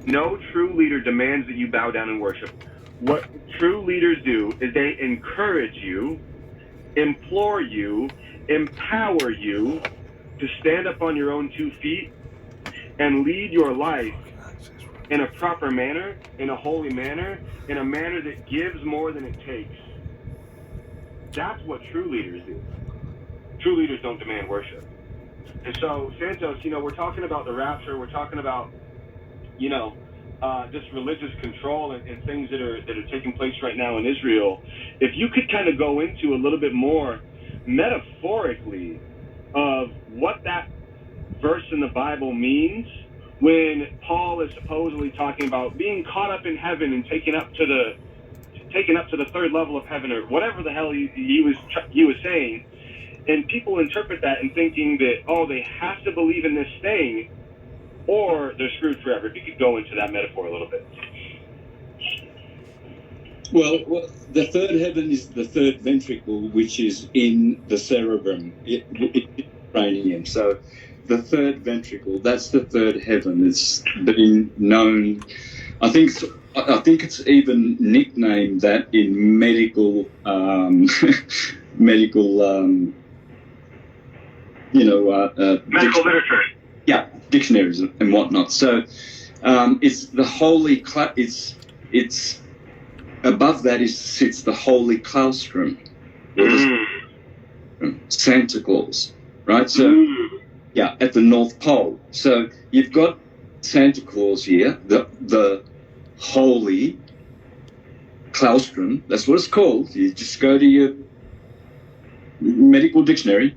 No true leader demands that you bow down and worship. What true leaders do is they encourage you, implore you, empower you to stand up on your own 2 feet and lead your life in a proper manner, in a holy manner, in a manner that gives more than it takes. That's what true leaders do. True leaders don't demand worship. And so, Santos, we're talking about the rapture. We're talking about, just religious control and things that are taking place right now in Israel. If you could kind of go into a little bit more metaphorically of what that verse in the Bible means when Paul is supposedly talking about being caught up in heaven and taken up to the third level of heaven, or whatever the hell he was saying. And people interpret that and thinking that, they have to believe in this thing or they're screwed forever. If you could go into that metaphor a little bit. Well, the third heaven is the third ventricle, which is in the cerebrum, it's cranium. So the third ventricle, that's the third heaven. It's been known, I think it's even nicknamed that in medical medical literature. Yeah, dictionaries and whatnot. So it's the holy. It's above that sits the holy claustrum, Santa Claus, right? So yeah, at the North Pole. So you've got Santa Claus here, the holy claustrum. That's what it's called. You just go to your medical dictionary.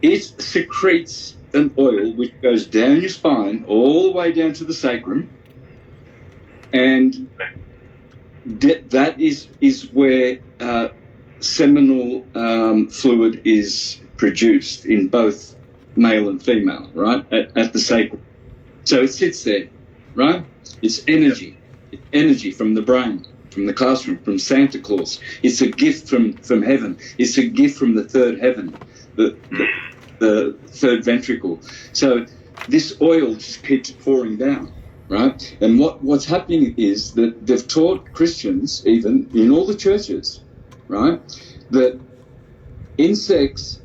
It secretes an oil which goes down your spine all the way down to the sacrum, and that is where seminal fluid is produced in both male and female, right, at the sacrum. So it sits there, right? It's energy. It's energy from the brain, from the classroom, from Santa Claus. It's a gift from heaven. It's a gift from the third heaven, the third ventricle. So this oil just keeps pouring down, right? And what's happening is that they've taught Christians, even in all the churches, right, that in sex,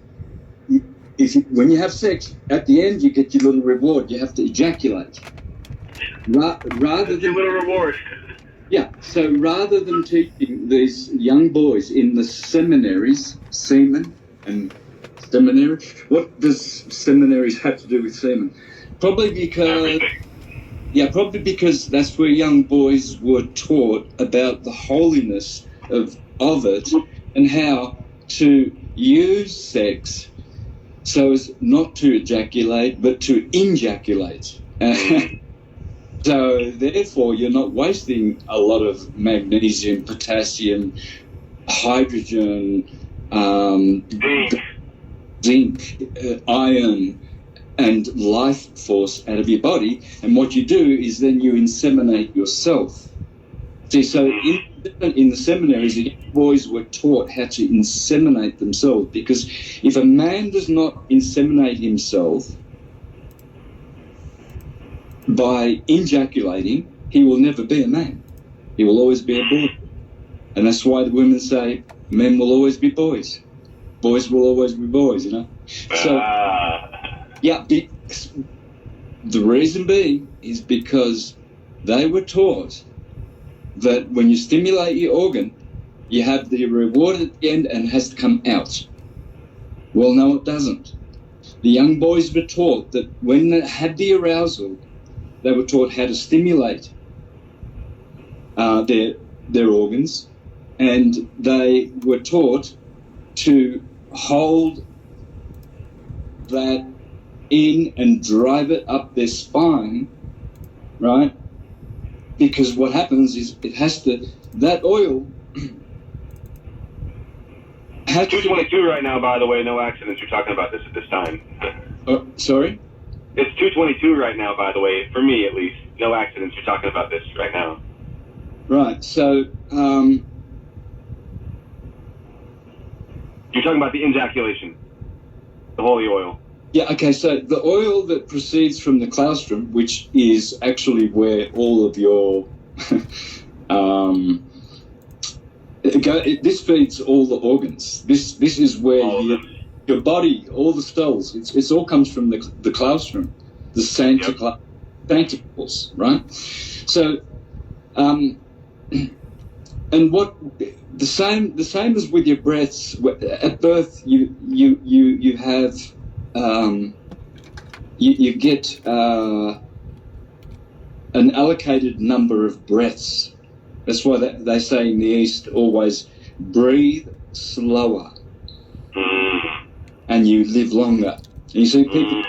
when you have sex, at the end you get your little reward. You have to ejaculate. Rather than your little reward. Yeah. So rather than teaching these young boys in the seminaries, semen and seminary, what does seminaries have to do with semen? Probably because that's where young boys were taught about the holiness of it and how to use sex so as not to ejaculate but to injaculate. So therefore you're not wasting a lot of magnesium, potassium, hydrogen, zinc, iron, and life force out of your body. And what you do is then you inseminate yourself. See, so in the seminaries, the boys were taught how to inseminate themselves, because if a man does not inseminate himself by ejaculating, he will never be a man. He will always be a boy. And that's why the women say men will always be boys. Boys will always be boys, you know. So, yeah, the reason being is because they were taught that when you stimulate your organ, you have the reward at the end and it has to come out. Well, no, it doesn't. The young boys were taught that when they had the arousal, they were taught how to stimulate their organs, and they were taught to hold that in and drive it up their spine, right? Because what happens is that oil has 222 right now, by the way, no accidents. You're talking about this at this time. Sorry? It's 222 right now, by the way, for me at least. No accidents. You're talking about this right now. Right. So, you're talking about the ejaculation, the holy oil. Yeah, okay, so the oil that proceeds from the claustrum, which is actually where all of your this feeds all the organs. This is where your body, all the cells, it's all comes from the claustrum, the sancticles, right? So, and what the same as with your breaths. At birth, you have you get an allocated number of breaths. That's why they say in the East always breathe slower, and you live longer. And you see people,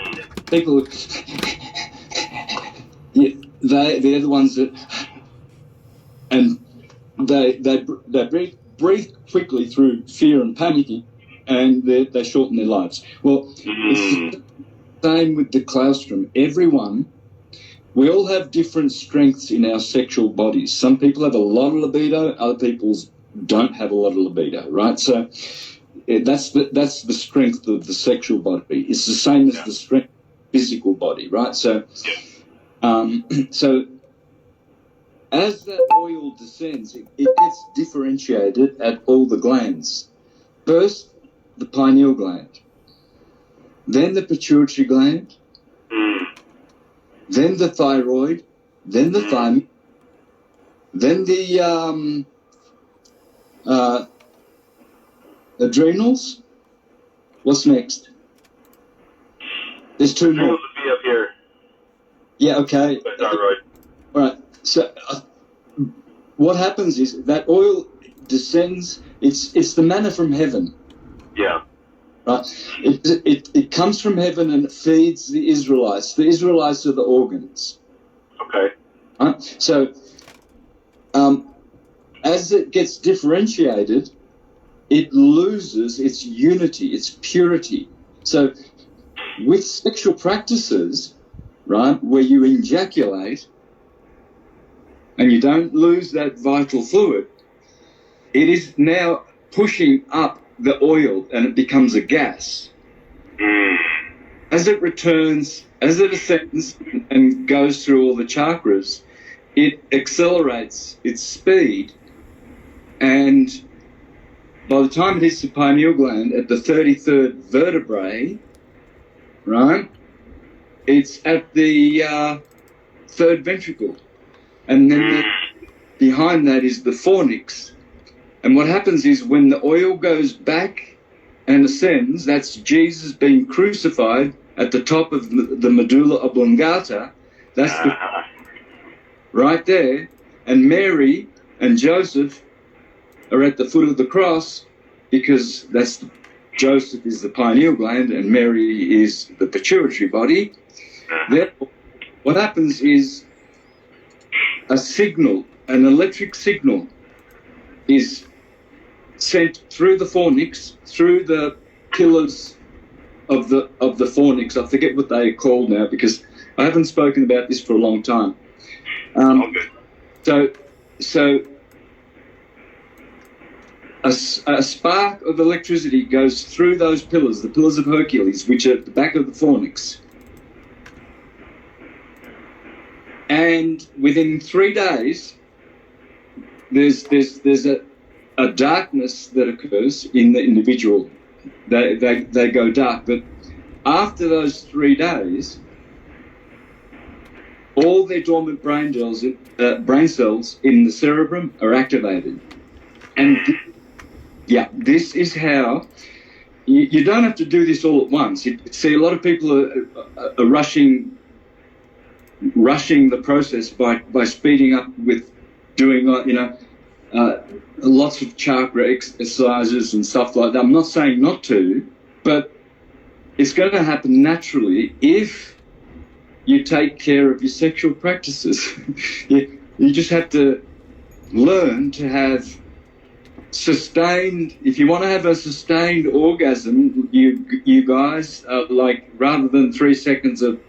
they're the ones that, and they breathe quickly through fear and panicking, and they shorten their lives. Well, it's the same with the claustrum. We all have different strengths in our sexual bodies. Some people have a lot of libido, other people don't have a lot of libido, right? So that's the strength of the sexual body. It's the same as the strength of the physical body, right? So, so as that oil descends, it gets differentiated at all the glands. First, the pineal gland, then the pituitary gland, then the thyroid, then the thymus, then the adrenals. What's next? There's two more. Adrenals would be up here. Yeah, okay. The thyroid. All right. So what happens is that oil descends. It's the manna from heaven. Yeah. Right. It comes from heaven and it feeds the Israelites. The Israelites are the organs. Okay. Right. So as it gets differentiated, it loses its unity, its purity. So with sexual practices, right, where you ejaculate and you don't lose that vital fluid, it is now pushing up the oil and it becomes a gas. As it returns, as it ascends and goes through all the chakras, it accelerates its speed, and by the time it hits the pineal gland at the 33rd vertebrae, right, it's at the third ventricle. And then behind that is the fornix. And what happens is when the oil goes back and ascends, that's Jesus being crucified at the top of the medulla oblongata. That's right there. And Mary and Joseph are at the foot of the cross, because Joseph is the pineal gland and Mary is the pituitary body. Therefore, what happens is a signal, an electric signal, is sent through the fornix, through the pillars of the fornix. I forget what they are called now because I haven't spoken about this for a long time. So a spark of electricity goes through those pillars, the pillars of Hercules, which are at the back of the fornix. And within 3 days, there's a darkness that occurs in the individual. They go dark. But after those 3 days, all their dormant brain cells in the cerebrum are activated. And this is how you don't have to do this all at once. See, a lot of people are rushing the process by speeding up with doing lots of chakra exercises and stuff like that. I'm not saying not to, but it's going to happen naturally if you take care of your sexual practices. You just have to learn to have sustained. If you want to have a sustained orgasm, you guys, like rather than 3 seconds of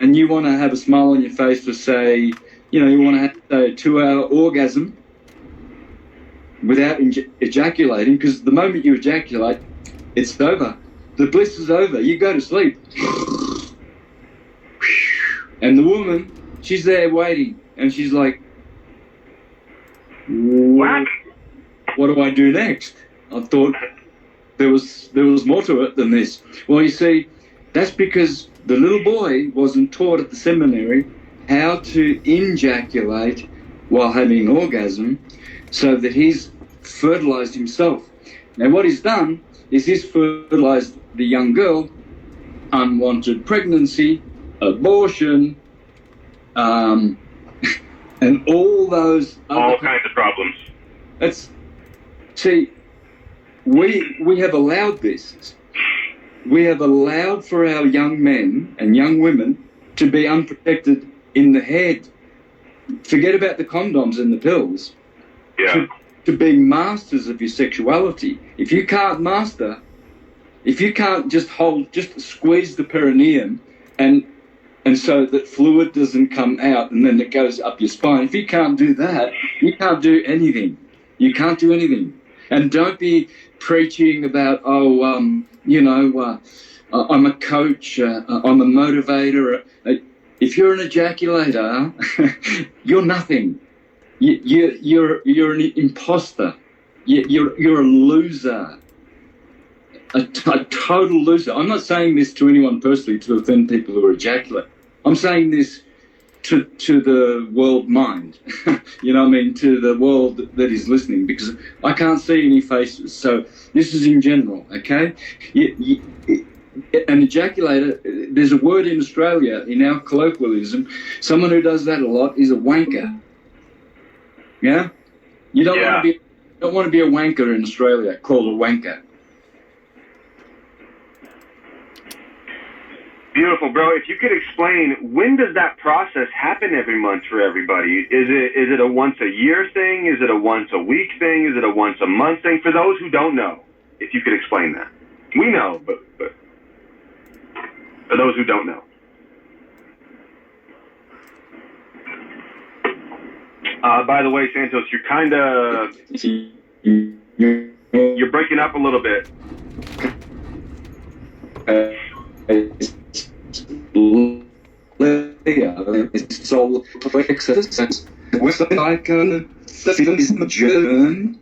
and you want to have a smile on your face for, say, you want to have, say, a 2-hour orgasm without ejaculating, because the moment you ejaculate, it's over. the bliss is over. You go to sleep. And the woman, she's there waiting, and she's like, What? what do I do next? I thought there was more to it than this. Well, you see, that's because the little boy wasn't taught at the seminary how to ejaculate while having an orgasm, so that he's fertilized himself. Now, what he's done is he's fertilized the young girl, unwanted pregnancy, abortion, and all those All kinds of problems. See, we have allowed this. We have allowed for our young men and young women to be unprotected in the head. Forget about the condoms and the pills. Yeah. To be masters of your sexuality. If you can't just squeeze the perineum and so that fluid doesn't come out and then it goes up your spine. If you can't do that, you can't do anything. You can't do anything. And don't be preaching about, I'm a coach, I'm a motivator. If you're an ejaculator, you're nothing. You're an imposter. You're a loser. A total loser. I'm not saying this to anyone personally to offend people who are ejaculate. I'm saying this to the world mind. You know what I mean? To the world that is listening, because I can't see any faces. So this is in general, okay? An ejaculator, there's a word in Australia, in our colloquialism, someone who does that a lot is a wanker. Yeah? You don't want to be a wanker in Australia, called a wanker. Beautiful, bro. If you could explain, when does that process happen every month for everybody? Is it a once a year thing? Is it a once a week thing? Is it a once a month thing? For those who don't know, if you could explain that. We know, but for those who don't know. By the way, Santos, you're breaking up a little bit. It's all perfect. Western Icon, the film is German.